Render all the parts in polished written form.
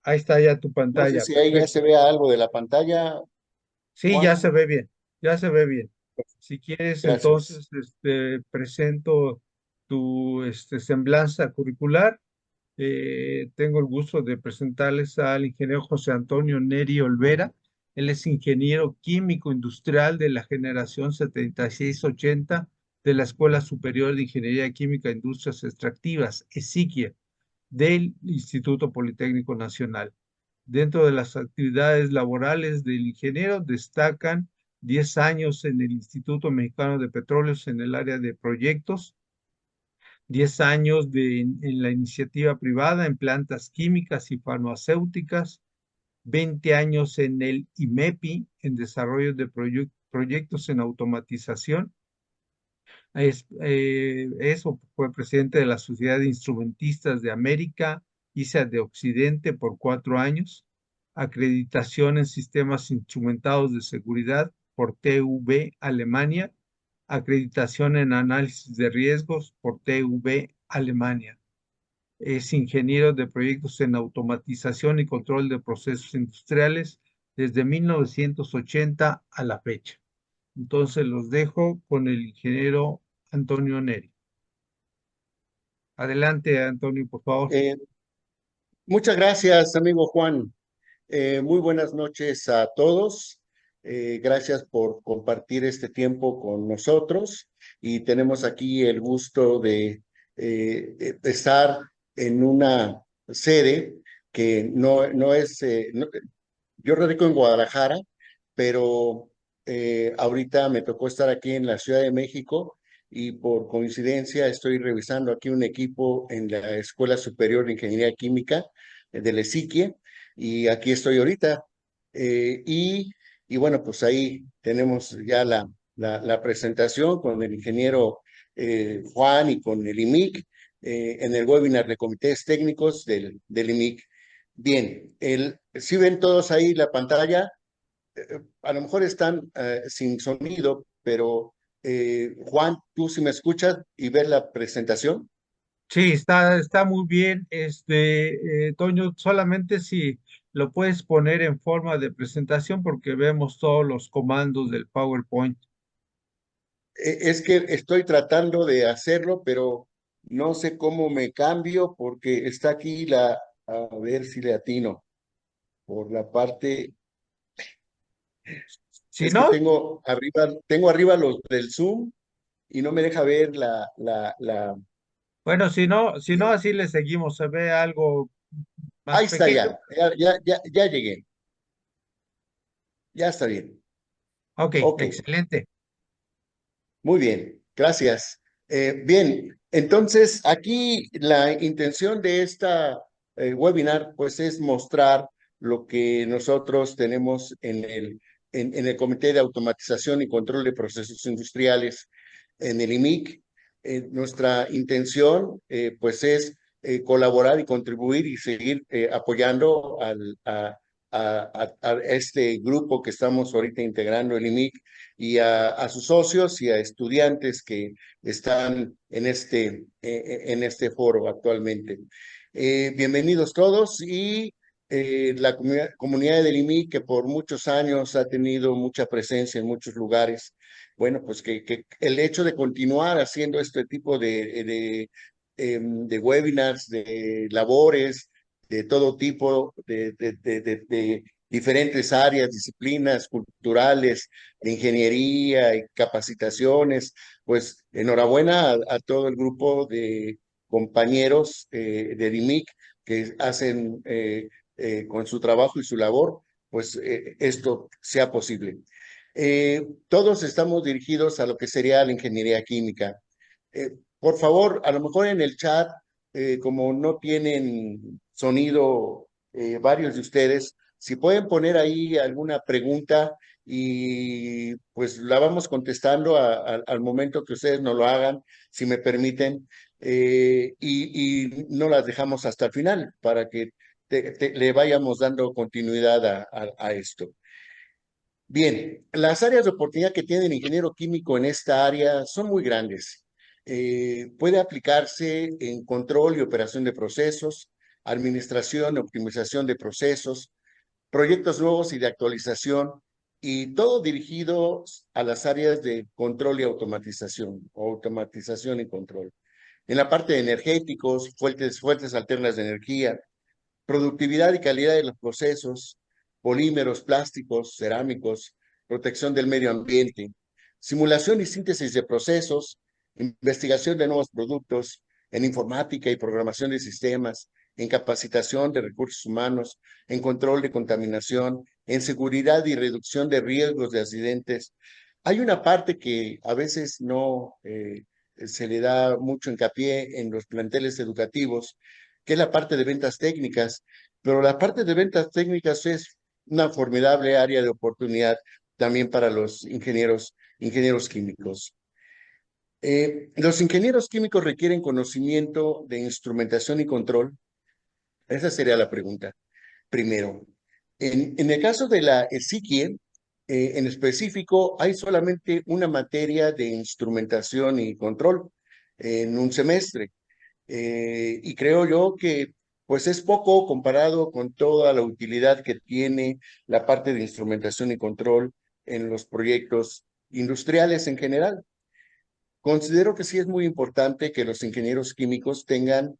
Ahí está ya tu No sé pantalla. si ahí ya se Perfecto. vea algo de la pantalla, Sí, ya Juan. se ve bien. Ya se ve bien. Si quieres, Gracias. entonces, presento tu semblanza curricular. Tengo el gusto de presentarles al ingeniero José Antonio Neri Olvera. Él es ingeniero químico industrial de la generación 7680 de la Escuela Superior de Ingeniería Química e Industrias Extractivas, ESIQUIE, del Instituto Politécnico Nacional. Dentro de las actividades laborales del ingeniero destacan 10 años en el Instituto Mexicano de Petróleos en el área de proyectos, 10 años en la iniciativa privada en plantas químicas y farmacéuticas, 20 años en el IMEPI en desarrollo de proyectos en automatización. Eso fue presidente de la Sociedad de Instrumentistas de América, ISA de Occidente por 4 años, acreditación en sistemas instrumentados de seguridad por TÜV Alemania, acreditación en análisis de riesgos por TÜV Alemania. Es ingeniero de proyectos en automatización y control de procesos industriales desde 1980 a la fecha. Entonces los dejo con el ingeniero Antonio Neri. Adelante, Antonio, por favor. Eh, Muchas gracias, amigo Juan. Muy buenas noches a todos. Gracias por compartir este tiempo con nosotros y tenemos aquí el gusto de estar en una sede que no es, yo radico en Guadalajara, pero ahorita me tocó estar aquí en la Ciudad de México y por coincidencia estoy revisando aquí un equipo en la Escuela Superior de Ingeniería Química de la ESIQUIE y aquí estoy ahorita. Eh, y, y bueno, pues ahí tenemos ya la presentación con el ingeniero Juan y con el IMIC en el webinar de comités técnicos del IMIC. Bien, si ven todos ahí la pantalla, a lo mejor están sin sonido, pero Juan, tú si me escuchas y ves la presentación. Sí, está muy bien. Toño, solamente si lo puedes poner en forma de presentación porque vemos todos los comandos del PowerPoint. Es que estoy tratando de hacerlo, pero no sé cómo me cambio porque está aquí a ver si le atino, por la parte, Si es que no, tengo arriba los del Zoom y no me deja ver bueno, si no, así le seguimos. Se ve algo más ahí está pequeño. ya llegué, ya está bien. Ok, Ok. excelente. Muy bien, gracias. Bien, entonces aquí la intención de esta webinar pues es mostrar lo que nosotros tenemos en el Comité de Automatización y Control de Procesos Industriales en el IMIC. Nuestra intención pues es colaborar y contribuir y seguir apoyando a este grupo que estamos ahorita integrando el IMIC y a sus socios y a estudiantes que están en este foro actualmente. Bienvenidos todos y la comunidad del IMI que por muchos años ha tenido mucha presencia en muchos lugares. Bueno, pues que el hecho de continuar haciendo este tipo de webinars, de labores, de todo tipo, de diferentes áreas, disciplinas culturales, de ingeniería y capacitaciones. Pues enhorabuena a todo el grupo de compañeros de DIMIC que hacen con su trabajo y su labor, pues esto sea posible. Todos estamos dirigidos a lo que sería la ingeniería química. Por favor, a lo mejor en el chat, como no tienen sonido varios de ustedes, si pueden poner ahí alguna pregunta y pues la vamos contestando al momento que ustedes nos lo hagan, si me permiten, y no las dejamos hasta el final para que le vayamos dando continuidad a esto. Bien, las áreas de oportunidad que tiene el ingeniero químico en esta área son muy grandes. Puede aplicarse en control y operación de procesos, administración, optimización de procesos, proyectos nuevos y de actualización, y todo dirigido a las áreas de control y automatización, o automatización y control. En la parte de energéticos, fuentes alternas de energía, productividad y calidad de los procesos, polímeros, plásticos, cerámicos, protección del medio ambiente, simulación y síntesis de procesos, investigación de nuevos productos, en informática y programación de sistemas, en capacitación de recursos humanos, en control de contaminación, en seguridad y reducción de riesgos de accidentes. Hay una parte que a veces no se le da mucho hincapié en los planteles educativos, que es la parte de ventas técnicas, pero la parte de ventas técnicas es una formidable área de oportunidad también para los ingenieros químicos. Los ingenieros químicos requieren conocimiento de instrumentación y control. Esa sería la pregunta. Primero, en el caso de la SIQUIE, en específico, hay solamente una materia de instrumentación y control en un semestre. Y creo yo que pues es poco comparado con toda la utilidad que tiene la parte de instrumentación y control en los proyectos industriales en general. Considero que sí es muy importante que los ingenieros químicos tengan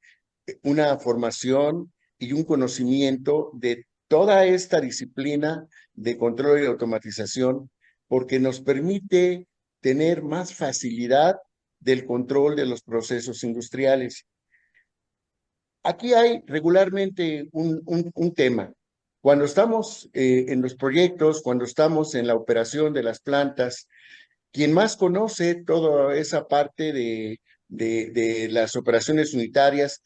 una formación y un conocimiento de toda esta disciplina de control y automatización, porque nos permite tener más facilidad del control de los procesos industriales. Aquí hay regularmente un tema. Cuando estamos en los proyectos, cuando estamos en la operación de las plantas, quien más conoce toda esa parte de las operaciones unitarias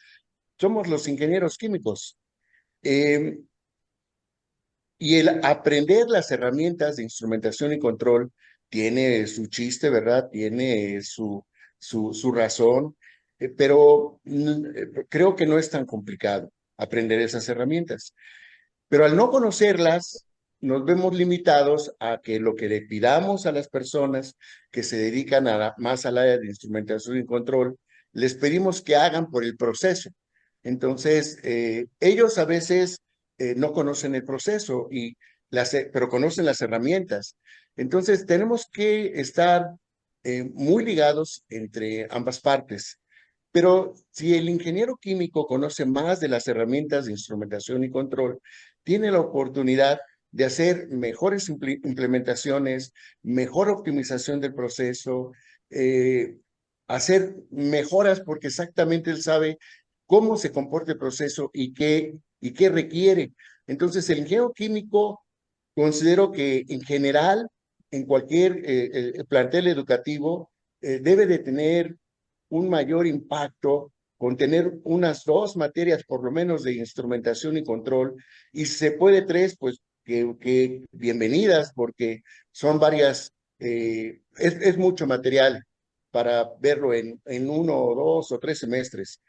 somos los ingenieros químicos. Eh, y el aprender las herramientas de instrumentación y control tiene su chiste, ¿verdad? Tiene su razón, pero creo que no es tan complicado aprender esas herramientas. Pero al no conocerlas, nos vemos limitados a que lo que le pidamos a las personas que se dedican más al área de instrumentación y control, les pedimos que hagan por el proceso. Entonces, ellos a veces no conocen el proceso, pero conocen las herramientas. Entonces, tenemos que estar muy ligados entre ambas partes. Pero si el ingeniero químico conoce más de las herramientas de instrumentación y control, tiene la oportunidad de hacer mejores implementaciones, mejor optimización del proceso, hacer mejoras porque exactamente él sabe cómo se comporta el proceso y qué requiere. Entonces, el ingeniero químico considero que en general, en cualquier plantel educativo, debe de tener un mayor impacto con tener unas dos materias por lo menos de instrumentación y control, y si se puede tres, que bienvenidas, porque son varias, es mucho material para verlo en uno o dos o tres semestres.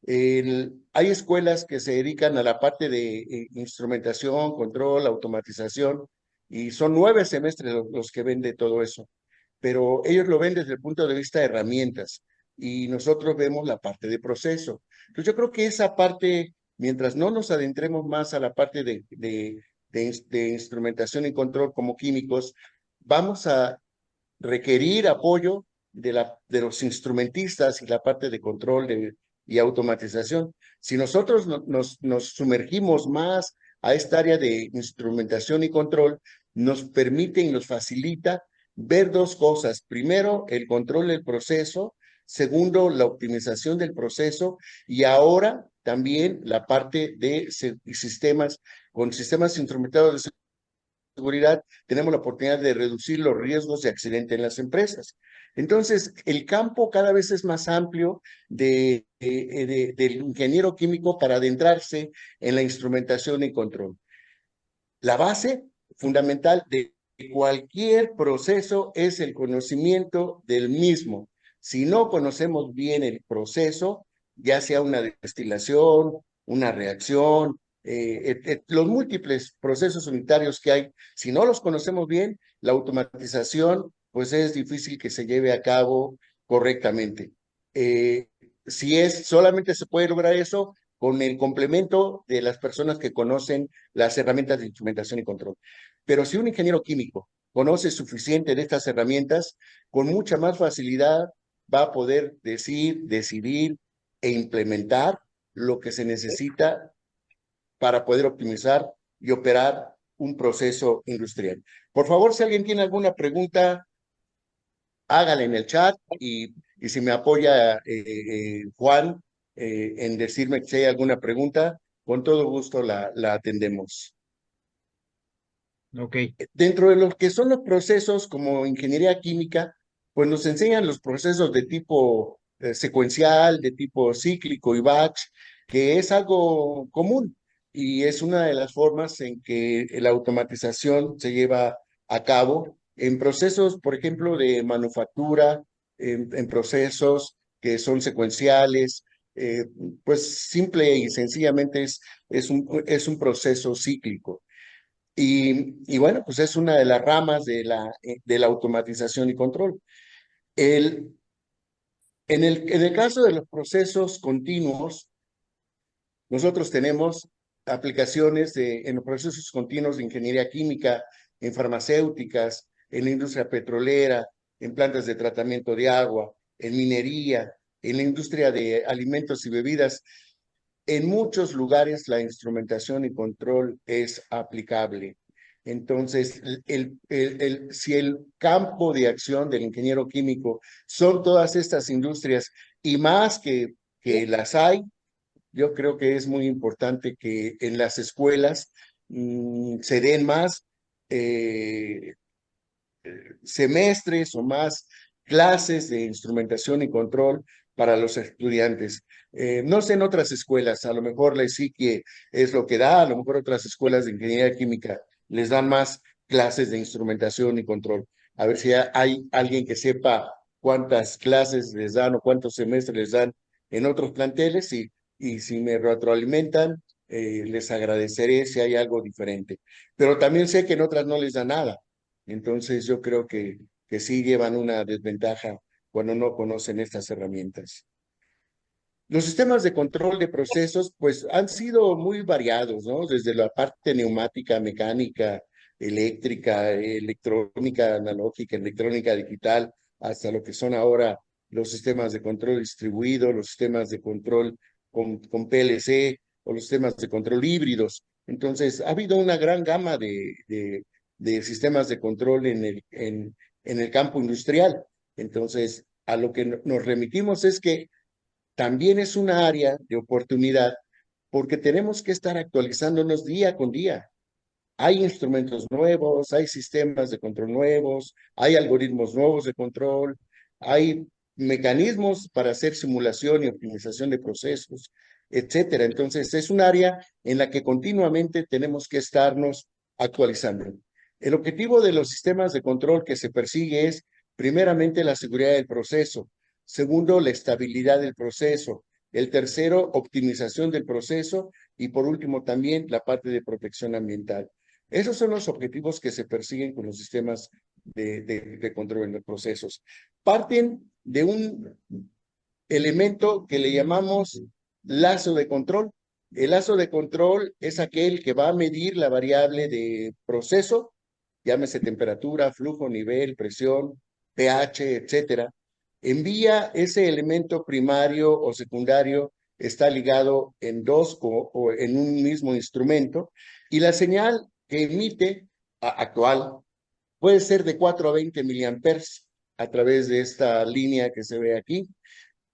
Hay escuelas que se dedican a la parte de instrumentación, control, automatización, y son 9 semestres los que ven de todo eso, pero ellos lo ven desde el punto de vista de herramientas y nosotros vemos la parte de proceso. Entonces yo creo que esa parte, mientras no nos adentremos más a la parte de instrumentación y control como químicos, vamos a requerir apoyo de los instrumentistas y la parte de control y automatización. Si nosotros nos sumergimos más a esta área de instrumentación y control, nos permite y nos facilita ver dos cosas. Primero, el control del proceso. Segundo, la optimización del proceso. Y ahora también la parte de sistemas, con sistemas instrumentados de seguridad, tenemos la oportunidad de reducir los riesgos de accidente en las empresas. Entonces, el campo cada vez es más amplio del ingeniero químico para adentrarse en la instrumentación y control. La base fundamental de cualquier proceso es el conocimiento del mismo. Si no conocemos bien el proceso, ya sea una destilación, una reacción, los múltiples procesos unitarios que hay, si no los conocemos bien, la automatización, pues es difícil que se lleve a cabo correctamente. Si solamente se puede lograr eso con el complemento de las personas que conocen las herramientas de instrumentación y control. Pero si un ingeniero químico conoce suficiente de estas herramientas, con mucha más facilidad va a poder decir, decidir e implementar lo que se necesita para poder optimizar y operar un proceso industrial. Por favor, si alguien tiene alguna pregunta, hágala en el chat y si me apoya Juan en decirme si hay alguna pregunta, con todo gusto la atendemos. Ok, Dentro de lo que son los procesos como ingeniería química, pues nos enseñan los procesos de tipo secuencial, de tipo cíclico y batch, que es algo común y es una de las formas en que la automatización se lleva a cabo en procesos, por ejemplo, de manufactura, en procesos que son secuenciales, eh, pues simple y sencillamente es un proceso cíclico. Y bueno, pues es una de las ramas de la automatización y control. El, en el caso de los procesos continuos, nosotros tenemos aplicaciones en los procesos continuos de ingeniería química, en farmacéuticas, en la industria petrolera, en plantas de tratamiento de agua, en minería, en la industria de alimentos y bebidas. En muchos lugares la instrumentación y control es aplicable. Entonces, si el campo de acción del ingeniero químico son todas estas industrias y más que las hay, yo creo que es muy importante que en las escuelas se den más eh, semestres o más clases de instrumentación y control para los estudiantes. No sé en otras escuelas, a lo mejor la ESICIE es lo que da, a lo mejor otras escuelas de ingeniería química les dan más clases de instrumentación y control. A ver si hay alguien que sepa cuántas clases les dan o cuántos semestres les dan en otros planteles y si me retroalimentan, les agradeceré si hay algo diferente. Pero también sé que en otras no les da nada. Entonces yo creo que sí llevan una desventaja cuando no conocen estas herramientas. Los sistemas de control de procesos, pues han sido muy variados, ¿no? Desde la parte neumática, mecánica, eléctrica, electrónica, analógica, electrónica digital, hasta lo que son ahora los sistemas de control distribuido, los sistemas de control con PLC o los sistemas de control híbridos. Entonces, ha habido una gran gama de sistemas de control en el campo industrial. Entonces, a lo que nos remitimos es que también es una área de oportunidad porque tenemos que estar actualizándonos día con día. Hay instrumentos nuevos, hay sistemas de control nuevos, hay algoritmos nuevos de control, hay mecanismos para hacer simulación y optimización de procesos, etcétera. Entonces, es un área en la que continuamente tenemos que estarnos actualizando. El objetivo de los sistemas de control que se persigue es, primeramente, la seguridad del proceso. Segundo, la estabilidad del proceso. El tercero, optimización del proceso. Y por último, también la parte de protección ambiental. Esos son los objetivos que se persiguen con los sistemas de control en los procesos. Parten de un elemento que le llamamos lazo de control. El lazo de control es aquel que va a medir la variable de proceso, llámese temperatura, flujo, nivel, presión, pH, etcétera. Envía ese elemento primario o secundario, está ligado en dos o en un mismo instrumento, y la señal que emite actual puede ser de 4 a 20 miliamperes a través de esta línea que se ve aquí.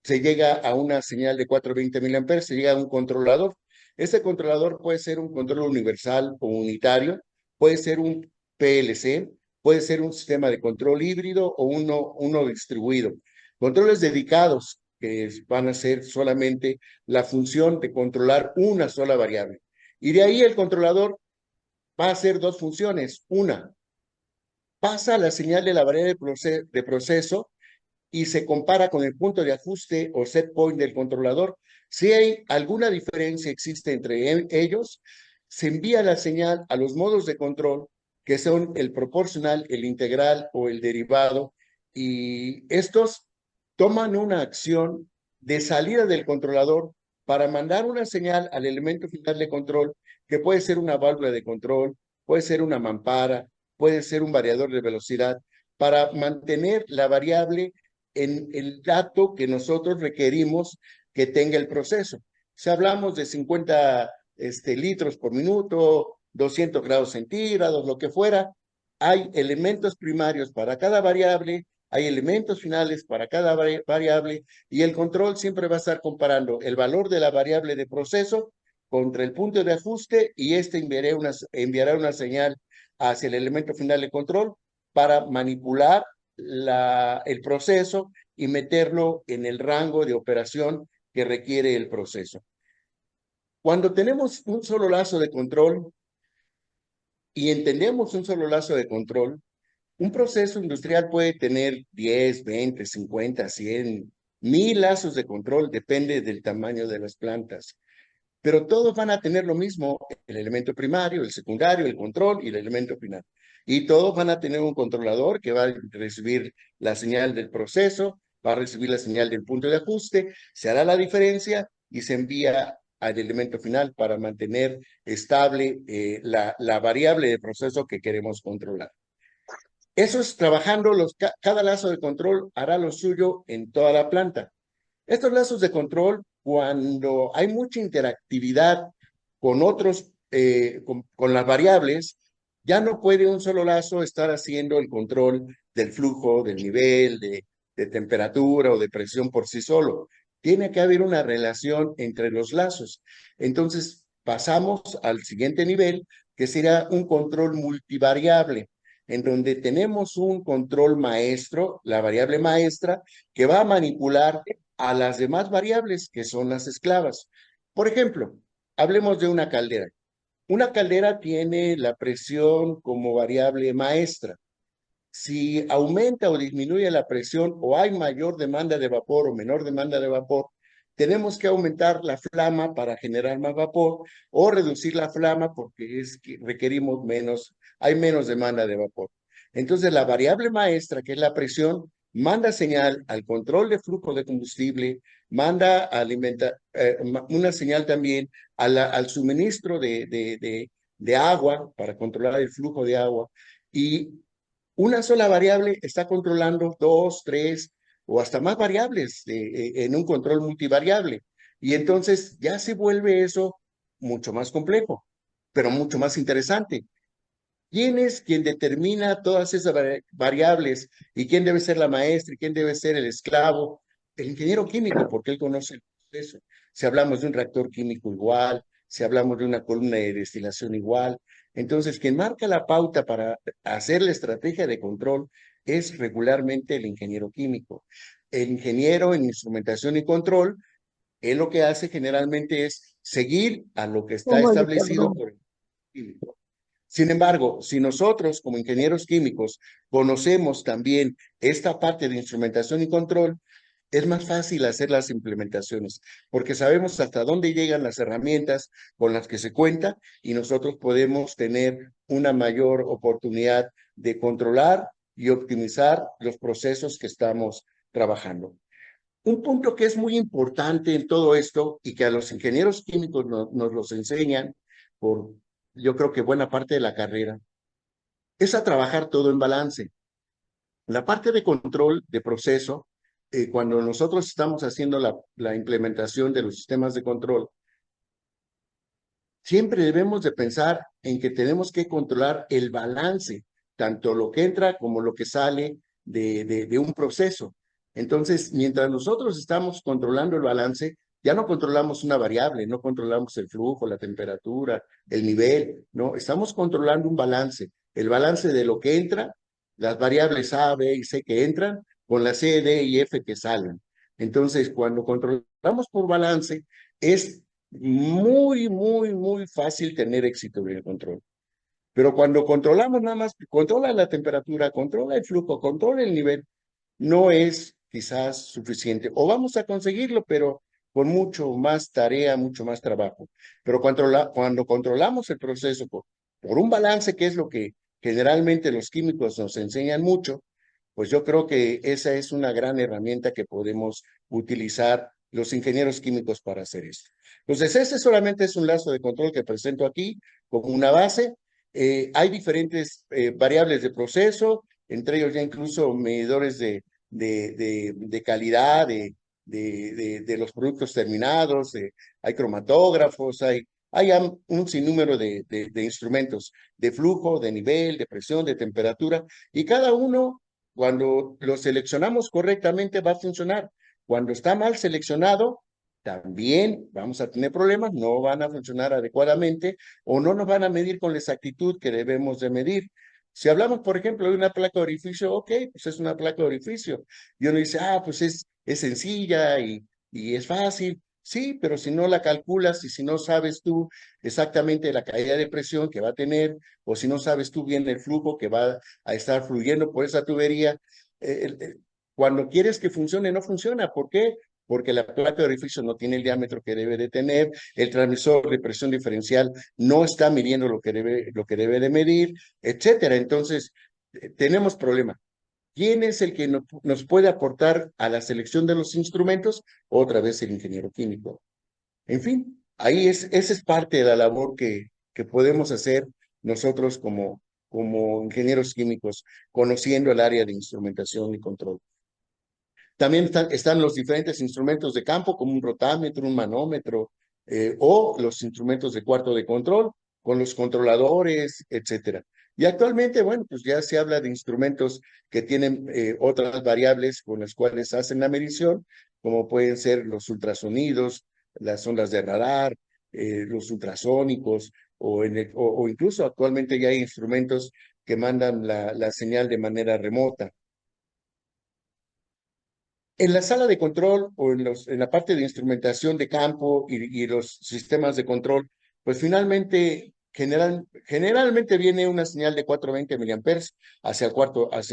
Se llega a una señal de 420 miliamperes, se llega a un controlador. Este controlador puede ser un control universal o unitario, puede ser un PLC, puede ser un sistema de control híbrido o uno distribuido. Controles dedicados que van a ser solamente la función de controlar una sola variable. Y de ahí el controlador va a hacer dos funciones. Una, pasa la señal de la variable de proceso y se compara con el punto de ajuste o set point del controlador. Si hay alguna diferencia existe entre ellos, se envía la señal a los modos de control que son el proporcional, el integral o el derivado, y estos toman una acción de salida del controlador para mandar una señal al elemento final de control, que puede ser una válvula de control, puede ser una mampara, puede ser un variador de velocidad, para mantener la variable en el dato que nosotros requerimos que tenga el proceso. Si hablamos de 50 litros por minuto, 200 grados centígrados, lo que fuera, hay elementos primarios para cada variable, hay elementos finales para cada variable, y el control siempre va a estar comparando el valor de la variable de proceso contra el punto de ajuste, y enviará una señal hacia el elemento final de control para manipular el proceso y meterlo en el rango de operación que requiere el proceso. Cuando tenemos un solo lazo de control y entendemos un solo lazo de control, un proceso industrial puede tener 10, 20, 50, 100, 1000 lazos de control, depende del tamaño de las plantas. Pero todos van a tener lo mismo: el elemento primario, el secundario, el control y el elemento final. Y todos van a tener un controlador que va a recibir la señal del proceso, va a recibir la señal del punto de ajuste, se hará la diferencia y se envía al elemento final para mantener estable la variable de proceso que queremos controlar. Eso es trabajando, cada lazo de control hará lo suyo en toda la planta. Estos lazos de control, cuando hay mucha interactividad con otros, con las variables, ya no puede un solo lazo estar haciendo el control del flujo, del nivel, de temperatura o de presión por sí solo. Tiene que haber una relación entre los lazos. Entonces, pasamos al siguiente nivel, que será un control multivariable, en donde tenemos un control maestro, la variable maestra, que va a manipular a las demás variables que son las esclavas. Por ejemplo, hablemos de una caldera. Una caldera tiene la presión como variable maestra. Si aumenta o disminuye la presión, o hay mayor demanda de vapor o menor demanda de vapor, tenemos que aumentar la flama para generar más vapor, o reducir la flama porque requerimos menos, hay menos demanda de vapor. Entonces, la variable maestra, que es la presión, manda señal al control de flujo de combustible, manda una señal también al suministro de agua para controlar el flujo de agua, y una sola variable está controlando dos, tres o hasta más variables en un control multivariable. Y entonces ya se vuelve eso mucho más complejo, pero mucho más interesante. ¿Quién es quien determina todas esas variables, y quién debe ser la maestra y quién debe ser el esclavo? El ingeniero químico, porque él conoce el proceso. Si hablamos de un reactor químico, igual; si hablamos de una columna de destilación, igual. Entonces, quien marca la pauta para hacer la estrategia de control es regularmente el ingeniero químico. El ingeniero en instrumentación y control, él lo que hace generalmente es seguir a lo que está establecido por el químico. Sin embargo, si nosotros como ingenieros químicos conocemos también esta parte de instrumentación y control, es más fácil hacer las implementaciones, porque sabemos hasta dónde llegan las herramientas con las que se cuenta, y nosotros podemos tener una mayor oportunidad de controlar y optimizar los procesos que estamos trabajando. Un punto que es muy importante en todo esto, y que a los ingenieros químicos nos los enseñan por, yo creo que buena parte de la carrera, es a trabajar todo en balance. La parte de control de proceso, cuando nosotros estamos haciendo la implementación de los sistemas de control, siempre debemos de pensar en que tenemos que controlar el balance, tanto lo que entra como lo que sale de un proceso. Entonces, mientras nosotros estamos controlando el balance, ya no controlamos una variable, no controlamos el flujo, la temperatura, el nivel, no, estamos controlando un balance, el balance de lo que entra, las variables A, B y C que entran, con las C, D y F que salen. Entonces, cuando controlamos por balance, es muy fácil tener éxito en el control. Pero cuando controlamos nada más, controla la temperatura, controla el flujo, controla el nivel, no es quizás suficiente. O vamos a conseguirlo, pero con mucho más tarea, mucho más trabajo. Pero cuando controlamos el proceso por un balance, que es lo que generalmente los químicos nos enseñan mucho, pues yo creo que esa es una gran herramienta que podemos utilizar los ingenieros químicos para hacer esto. Entonces, ese solamente es un lazo de control que presento aquí como una base. Hay diferentes variables de proceso, entre ellos ya incluso medidores de calidad, de los productos terminados, hay cromatógrafos, hay un sinnúmero de instrumentos de flujo, de nivel, de presión, de temperatura, y cada uno, cuando lo seleccionamos correctamente, va a funcionar. Cuando está mal seleccionado, también vamos a tener problemas, no van a funcionar adecuadamente o no nos van a medir con la exactitud que debemos de medir. Si hablamos, por ejemplo, de una placa de orificio, ok, pues es una placa de orificio. Y uno dice, pues es sencilla y es fácil. Sí, pero si no la calculas y si no sabes tú exactamente la caída de presión que va a tener, o si no sabes tú bien el flujo que va a estar fluyendo por esa tubería, eh, eh, cuando quieres que funcione, no funciona. ¿Por qué? Porque la placa de orificio no tiene el diámetro que debe de tener, el transmisor de presión diferencial no está midiendo lo que debe de medir, etcétera. Entonces, tenemos problema. ¿Quién es el que nos puede aportar a la selección de los instrumentos? Otra vez el ingeniero químico. En fin, esa es parte de la labor que podemos hacer nosotros como ingenieros químicos, conociendo el área de instrumentación y control. También están los diferentes instrumentos de campo, como un rotámetro, un manómetro, o los instrumentos de cuarto de control, con los controladores, etcétera. Y actualmente, bueno, pues ya se habla de instrumentos que tienen otras variables con las cuales hacen la medición, como pueden ser los ultrasonidos, las ondas de radar, los ultrasónicos, o incluso actualmente ya hay instrumentos que mandan la señal de manera remota. En la sala de control o en la parte de instrumentación de campo y los sistemas de control, pues finalmente generalmente viene una señal de 420 miliamperes hacia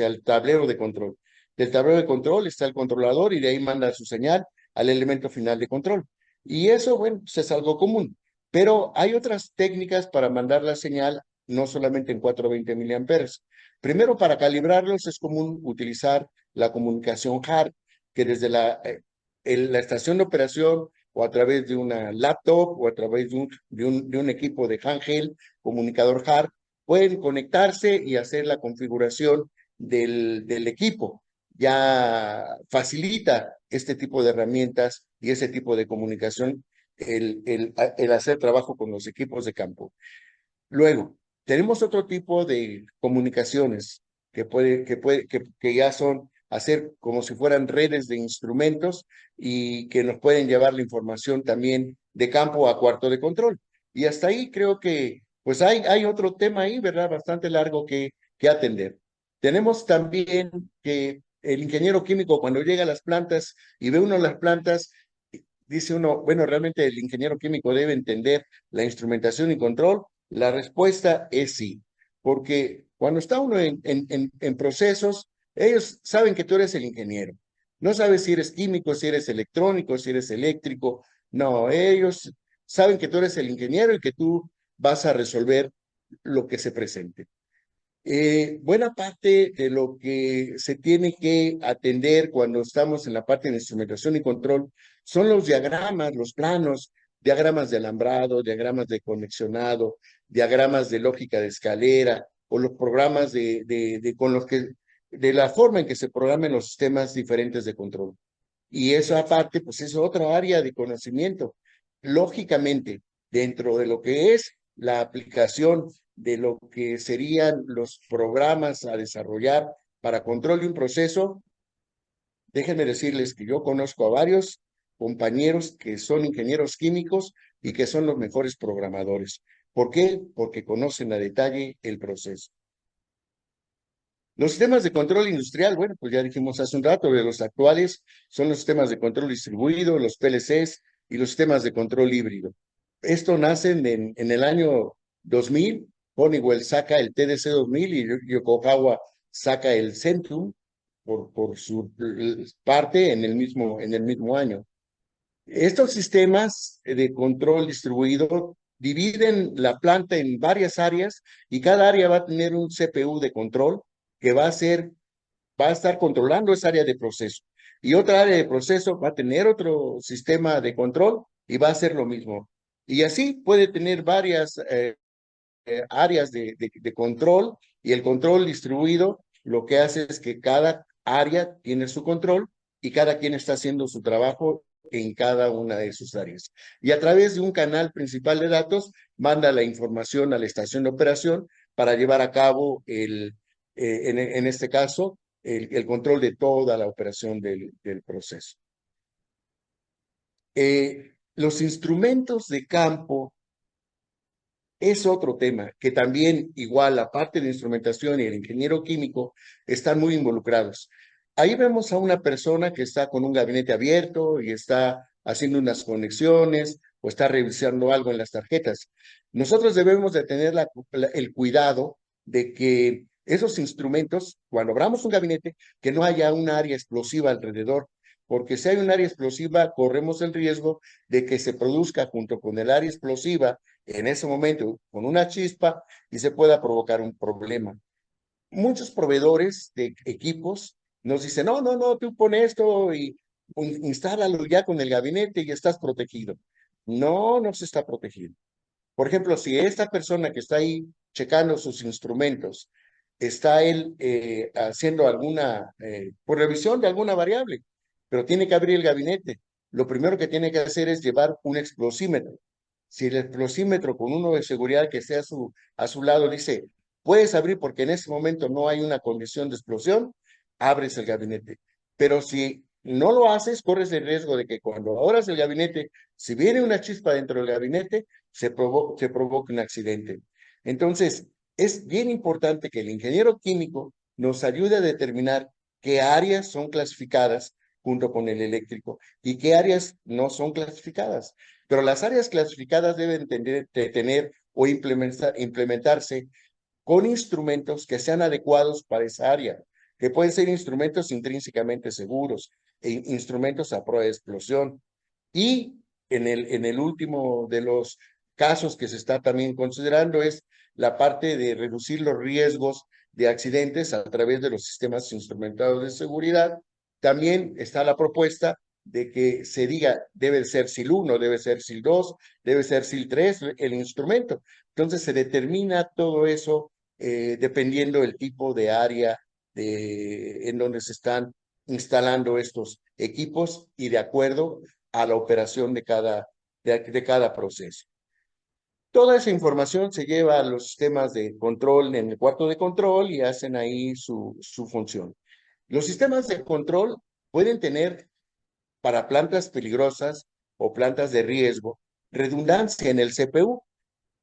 el tablero de control. Del tablero de control está el controlador y de ahí manda su señal al elemento final de control. Y eso, bueno, pues es algo común. Pero hay otras técnicas para mandar la señal, no solamente en 420 miliamperes. Primero, para calibrarlos es común utilizar la comunicación HART, que desde la estación de operación o a través de una laptop o a través de un equipo de handheld, comunicador HART, pueden conectarse y hacer la configuración del equipo. Ya facilita este tipo de herramientas y ese tipo de comunicación el hacer trabajo con los equipos de campo. Luego, tenemos otro tipo de comunicaciones que ya son hacer como si fueran redes de instrumentos y que nos pueden llevar la información también de campo a cuarto de control. Y hasta ahí creo que pues hay otro tema ahí, ¿verdad? Bastante largo que atender. Tenemos también que el ingeniero químico cuando llega a las plantas y ve uno las plantas, dice uno, bueno, realmente el ingeniero químico debe entender la instrumentación y control. La respuesta es sí, porque cuando está uno en procesos, ellos saben que tú eres el ingeniero. No sabes si eres químico, si eres electrónico, si eres eléctrico. No, ellos saben que tú eres el ingeniero y que tú vas a resolver lo que se presente. Buena parte de lo que se tiene que atender cuando estamos en la parte de instrumentación y control son los diagramas, los planos, diagramas de alambrado, diagramas de conexionado, diagramas de lógica de escalera o los programas con los que, de la forma en que se programen los sistemas diferentes de control. Y eso aparte, pues es otra área de conocimiento. Lógicamente, dentro de lo que es la aplicación de lo que serían los programas a desarrollar para control de un proceso, déjenme decirles que yo conozco a varios compañeros que son ingenieros químicos y que son los mejores programadores. ¿Por qué? Porque conocen a detalle el proceso. Los sistemas de control industrial, bueno, pues ya dijimos hace un rato, de los actuales son los sistemas de control distribuido, los PLCs y los sistemas de control híbrido. Esto nacen en el año 2000, Honeywell saca el TDC 2000 y Yokogawa saca el Centrum por su parte en el mismo año. Estos sistemas de control distribuido dividen la planta en varias áreas y cada área va a tener un CPU de control que va a estar controlando esa área de proceso. y otra área de proceso va a tener otro sistema de control y va a hacer lo mismo. Y así puede tener varias áreas de control, y el control distribuido lo que hace es que cada área tiene su control y cada quien está haciendo su trabajo en cada una de sus áreas. Y a través de un canal principal de datos manda la información a la estación de operación para llevar a cabo en este caso, el control de toda la operación del proceso. Los instrumentos de campo es otro tema que también, igual, la parte de instrumentación y el ingeniero químico están muy involucrados. Ahí vemos a una persona que está con un gabinete abierto y está haciendo unas conexiones o está revisando algo en las tarjetas. Nosotros debemos de tener el cuidado de que esos instrumentos, cuando abramos un gabinete, que no haya un área explosiva alrededor, porque si hay un área explosiva, corremos el riesgo de que se produzca junto con el área explosiva en ese momento con una chispa y se pueda provocar un problema. Muchos proveedores de equipos nos dicen, no, no, no, tú pon esto y instálalo ya con el gabinete y estás protegido. No, no se está protegido. Por ejemplo, si esta persona que está ahí checando sus instrumentos, está él haciendo alguna, por revisión de alguna variable, pero tiene que abrir el gabinete, lo primero que tiene que hacer es llevar un explosímetro. Si el explosímetro con uno de seguridad que esté a su lado dice, puedes abrir porque en ese momento no hay una condición de explosión, abres el gabinete. Pero si no lo haces, corres el riesgo de que cuando abras el gabinete, si viene una chispa dentro del gabinete, se provoque un accidente. Entonces, es bien importante que el ingeniero químico nos ayude a determinar qué áreas son clasificadas junto con el eléctrico y qué áreas no son clasificadas. Pero las áreas clasificadas deben tener o implementarse con instrumentos que sean adecuados para esa área, que pueden ser instrumentos intrínsecamente seguros, instrumentos a prueba de explosión. Y en el último de los casos que se está también considerando es la parte de reducir los riesgos de accidentes a través de los sistemas instrumentados de seguridad. También está la propuesta de que se diga, debe ser SIL 1, debe ser SIL 2, debe ser SIL 3, el instrumento. Entonces se determina todo eso dependiendo del tipo de área en donde se están instalando estos equipos y de acuerdo a la operación de cada proceso. Toda esa información se lleva a los sistemas de control en el cuarto de control y hacen ahí su función. Los sistemas de control pueden tener para plantas peligrosas o plantas de riesgo redundancia en el CPU.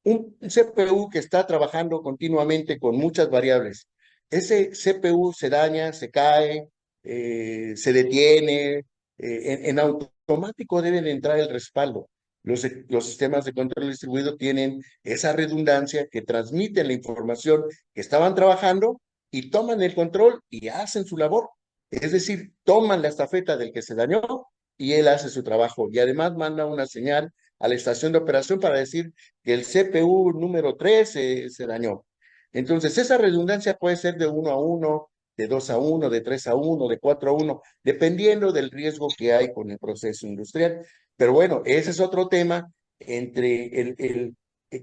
Un CPU que está trabajando continuamente con muchas variables. Ese CPU se daña, se cae, se detiene, en automático deben entrar el respaldo. Los sistemas de control distribuido tienen esa redundancia que transmiten la información que estaban trabajando y toman el control y hacen su labor. Es decir, toman la estafeta del que se dañó y él hace su trabajo y además manda una señal a la estación de operación para decir que el CPU número 3 se dañó. Entonces, esa redundancia puede ser de 1 a 1, de 2 a 1, de 3 a 1, de 4 a 1, dependiendo del riesgo que hay con el proceso industrial. Pero bueno, ese es otro tema entre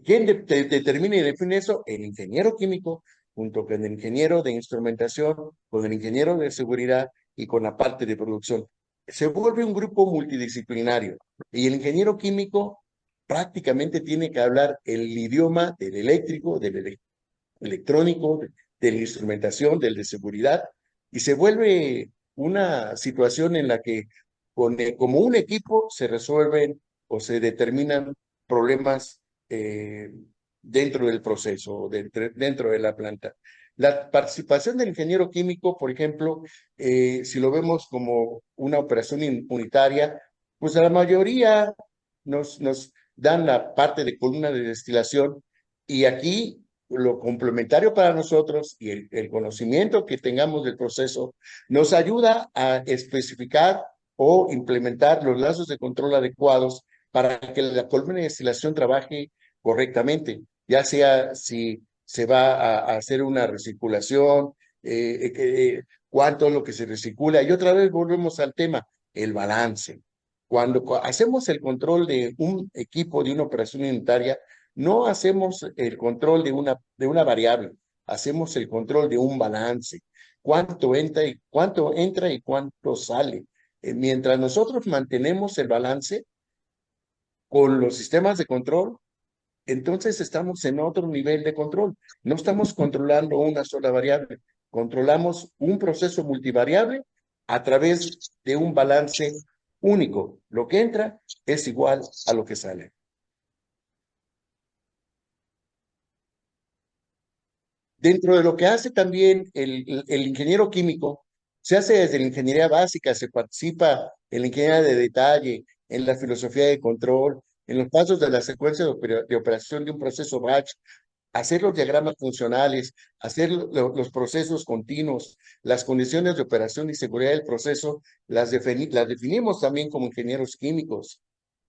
¿quién determina y define eso? El ingeniero químico, junto con el ingeniero de instrumentación, con el ingeniero de seguridad y con la parte de producción. Se vuelve un grupo multidisciplinario y el ingeniero químico prácticamente tiene que hablar el idioma del eléctrico, electrónico, de la instrumentación, del de seguridad, y se vuelve una situación en la que como un equipo se resuelven o se determinan problemas eh, dentro del proceso, dentro de la planta. La participación del ingeniero químico, por ejemplo, si lo vemos como una operación unitaria, pues a la mayoría nos dan la parte de columna de destilación y aquí lo complementario para nosotros y el conocimiento que tengamos del proceso nos ayuda a especificar o implementar los lazos de control adecuados para que la columna de destilación trabaje correctamente, ya sea si se va a hacer una recirculación, cuánto es lo que se recircula. Y otra vez volvemos al tema, el balance. Cuando hacemos el control de un equipo, de una operación unitaria, no hacemos el control de una variable, hacemos el control de un balance. Cuánto entra y cuánto sale. Mientras nosotros mantenemos el balance con los sistemas de control, entonces estamos en otro nivel de control. No estamos controlando una sola variable, controlamos un proceso multivariable a través de un balance único. Lo que entra es igual a lo que sale. Dentro de lo que hace también el ingeniero químico, se hace desde la ingeniería básica, se participa en la ingeniería de detalle, en la filosofía de control, en los pasos de la secuencia de operación de un proceso batch, hacer los diagramas funcionales, hacer los procesos continuos, las condiciones de operación y seguridad del proceso, las definimos también como ingenieros químicos.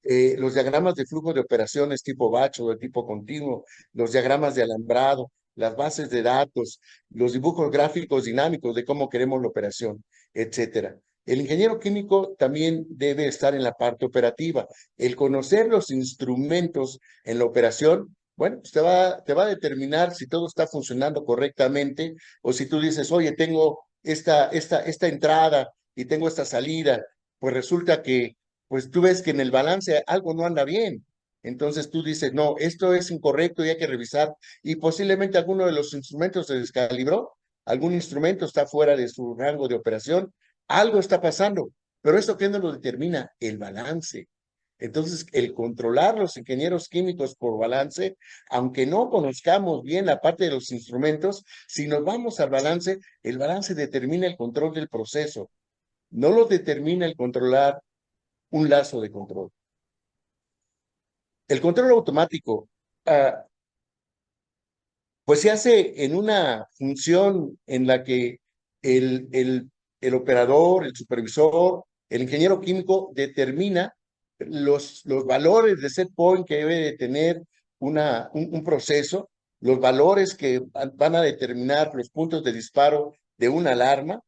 Los diagramas de flujo de operaciones tipo batch o de tipo continuo, los diagramas de alambrado, las bases de datos, los dibujos gráficos dinámicos de cómo queremos la operación, etcétera. El ingeniero químico también debe estar en la parte operativa. El conocer los instrumentos en la operación, bueno, pues te va a determinar si todo está funcionando correctamente o si tú dices, oye, tengo esta entrada y tengo esta salida, pues resulta que pues tú ves que en el balance algo no anda bien. Entonces tú dices, no, esto es incorrecto y hay que revisar. Y posiblemente alguno de los instrumentos se descalibró, algún instrumento está fuera de su rango de operación, algo está pasando. Pero ¿esto qué nos lo determina? El balance. Entonces, el controlar los ingenieros químicos por balance, aunque no conozcamos bien la parte de los instrumentos, si nos vamos al balance, el balance determina el control del proceso, no lo determina el controlar un lazo de control. El control automático, pues se hace en una función en la que el operador, el supervisor, el ingeniero químico determina los valores de set point que debe de tener un proceso, los valores que van a determinar los puntos de disparo de una alarma,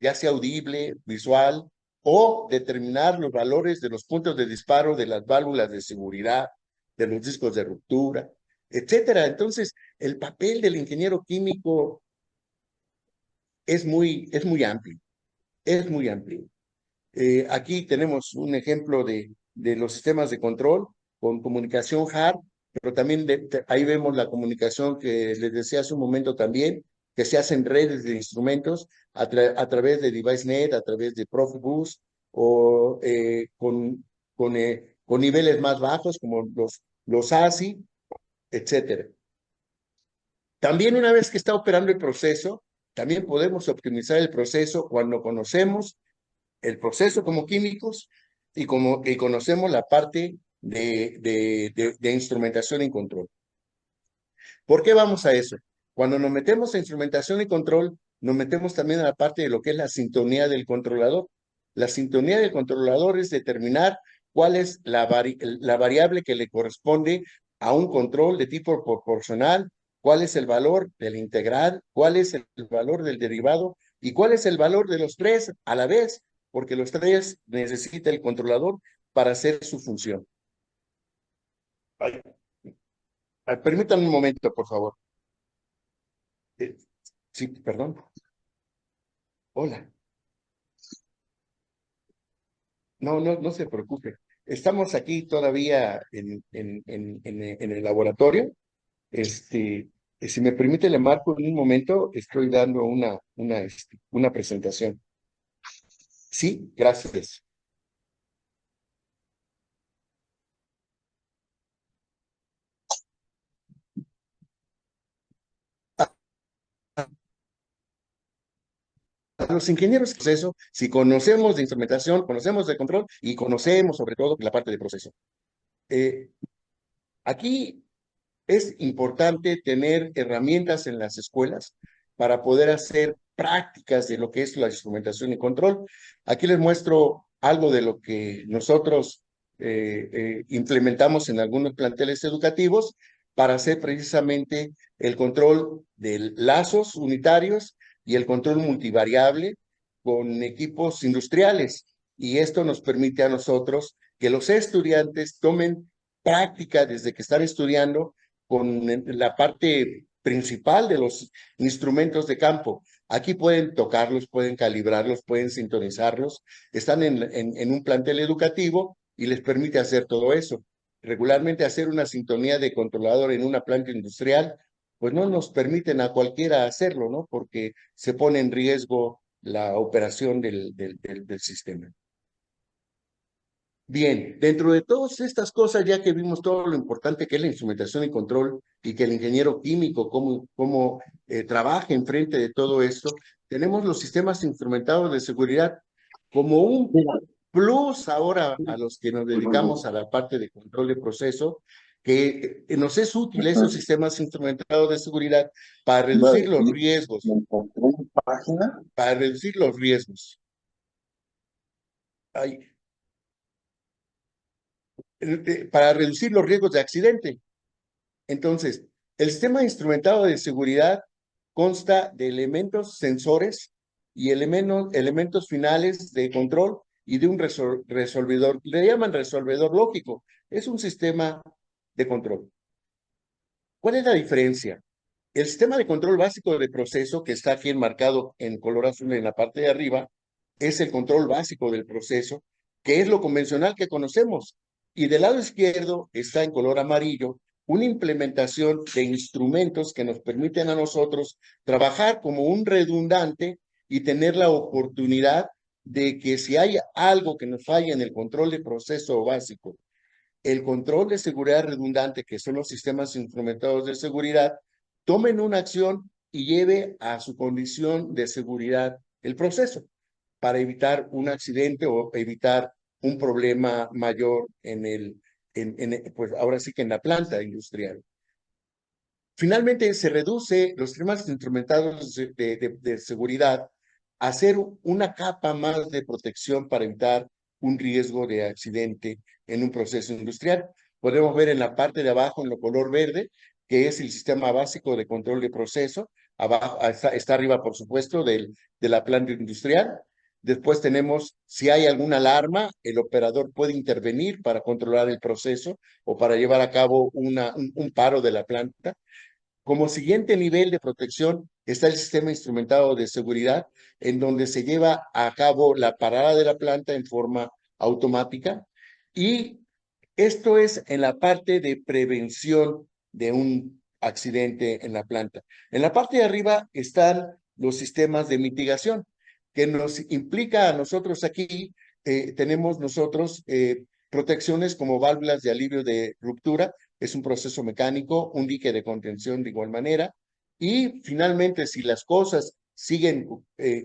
ya sea audible, visual, o determinar los valores de los puntos de disparo de las válvulas de seguridad, de los discos de ruptura, etcétera. Entonces, el papel del ingeniero químico es muy amplio, es muy amplio. Aquí tenemos un ejemplo de los sistemas de control con comunicación hard, pero también ahí vemos la comunicación que les decía hace un momento también, que se hacen redes de instrumentos a través de DeviceNet, a través de Profibus o con niveles más bajos como los ASI, etcétera. También una vez que está operando el proceso, también podemos optimizar el proceso cuando conocemos el proceso como químicos y conocemos la parte de instrumentación y control. ¿Por qué vamos a eso? Cuando nos metemos a instrumentación y control, nos metemos también a la parte de lo que es la sintonía del controlador. La sintonía del controlador es determinar cuál es la variable que le corresponde a un control de tipo proporcional, cuál es el valor del integral, cuál es el valor del derivado y cuál es el valor de los tres a la vez, porque los tres necesita el controlador para hacer su función. Ay, permítanme un momento, por favor. Sí, perdón. Hola. No se preocupe. Estamos aquí todavía en el laboratorio. Si me permite, le marco en un momento, estoy dando una presentación. Sí, gracias. A los ingenieros de proceso, si conocemos de instrumentación, conocemos de control y conocemos sobre todo la parte de proceso. Aquí es importante tener herramientas en las escuelas para poder hacer prácticas de lo que es la instrumentación y control. Aquí les muestro algo de lo que nosotros implementamos en algunos planteles educativos para hacer precisamente el control de lazos unitarios y el control multivariable con equipos industriales y esto nos permite a nosotros que los estudiantes tomen práctica desde que están estudiando con la parte principal de los instrumentos de campo. Aquí pueden tocarlos, pueden calibrarlos, pueden sintonizarlos, están en un plantel educativo y les permite hacer todo eso. Regularmente hacer una sintonía de controlador en una planta industrial, pues no nos permiten a cualquiera hacerlo, ¿no? Porque se pone en riesgo la operación del sistema. Bien, dentro de todas estas cosas, ya que vimos todo lo importante que es la instrumentación y control y que el ingeniero químico, cómo trabaja enfrente de todo esto, tenemos los sistemas instrumentados de seguridad como un plus ahora a los que nos dedicamos a la parte de control de proceso, que nos es útil esos sistemas instrumentados de seguridad para reducir los riesgos, para reducir los riesgos. Ay, para reducir los riesgos de accidente. Entonces, el sistema instrumentado de seguridad consta de elementos sensores y elementos finales de control y de un resolvedor. Le llaman resolvedor lógico. Es un sistema de control. ¿Cuál es la diferencia? El sistema de control básico de proceso, que está aquí enmarcado en color azul en la parte de arriba, es el control básico del proceso, que es lo convencional que conocemos. Y del lado izquierdo está en color amarillo una implementación de instrumentos que nos permiten a nosotros trabajar como un redundante y tener la oportunidad de que si hay algo que nos falla en el control de proceso básico, el control de seguridad redundante, que son los sistemas instrumentados de seguridad, tomen una acción y lleve a su condición de seguridad el proceso para evitar un accidente o evitar un problema mayor pues ahora sí que en la planta industrial. Finalmente, se reduce los sistemas instrumentados de seguridad a hacer una capa más de protección para evitar un riesgo de accidente en un proceso industrial. Podemos ver en la parte de abajo, en lo color verde, que es el sistema básico de control de proceso. Abajo, está arriba, por supuesto, de la planta industrial. Después tenemos, si hay alguna alarma, el operador puede intervenir para controlar el proceso o para llevar a cabo un paro de la planta. Como siguiente nivel de protección está el sistema instrumentado de seguridad, en donde se lleva a cabo la parada de la planta en forma automática. Y esto es en la parte de prevención de un accidente en la planta. En la parte de arriba están los sistemas de mitigación, que nos implica a nosotros aquí, tenemos nosotros protecciones como válvulas de alivio de ruptura, es un proceso mecánico, un dique de contención de igual manera, y finalmente si las cosas siguen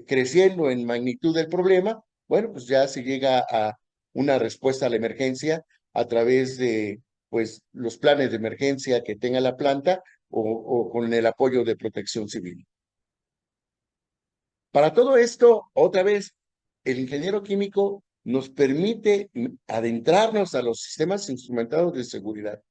creciendo en magnitud del problema, bueno, pues ya se llega a una respuesta a la emergencia a través de pues los planes de emergencia que tenga la planta o con el apoyo de Protección Civil. Para todo esto, otra vez, el ingeniero químico nos permite adentrarnos a los sistemas instrumentados de seguridad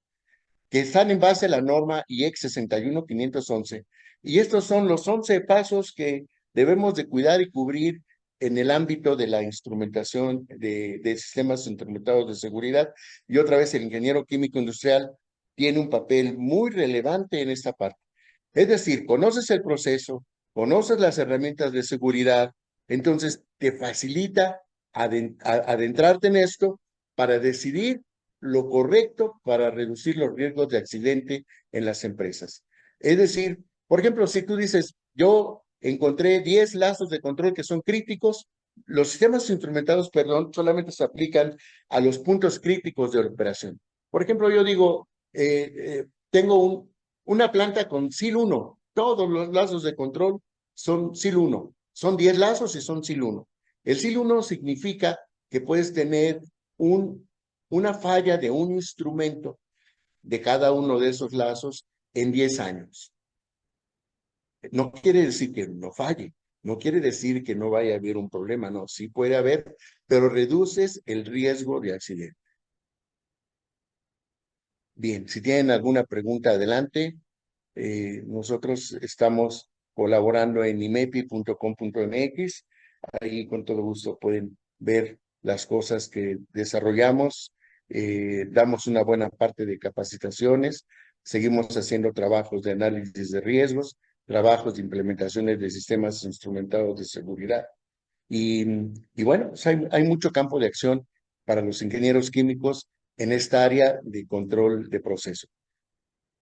que están en base a la norma IEC 61511. Y estos son los 11 pasos que debemos de cuidar y cubrir en el ámbito de la instrumentación de sistemas instrumentados de seguridad. Y otra vez, el ingeniero químico industrial tiene un papel muy relevante en esta parte. Es decir, conoces el proceso, conoces las herramientas de seguridad, entonces te facilita adentrarte en esto para decidir lo correcto para reducir los riesgos de accidente en las empresas. Es decir, por ejemplo, si tú dices, yo encontré 10 lazos de control que son críticos, los sistemas instrumentados, perdón, solamente se aplican a los puntos críticos de la operación. Por ejemplo, yo digo, tengo una planta con SIL 1, todos los lazos de control son SIL 1, son 10 lazos y son SIL 1. El SIL 1 significa que puedes tener una falla de un instrumento de cada uno de esos lazos en 10 años. No quiere decir que no falle, no quiere decir que no vaya a haber un problema, no, sí puede haber, pero reduces el riesgo de accidente. Bien, si tienen alguna pregunta, adelante. Nosotros estamos colaborando en imepi.com.mx. Ahí con todo gusto pueden ver las cosas que desarrollamos. Damos una buena parte de capacitaciones, seguimos haciendo trabajos de análisis de riesgos, trabajos de implementaciones de sistemas instrumentados de seguridad. Y, y bueno, pues hay mucho campo de acción para los ingenieros químicos en esta área de control de proceso.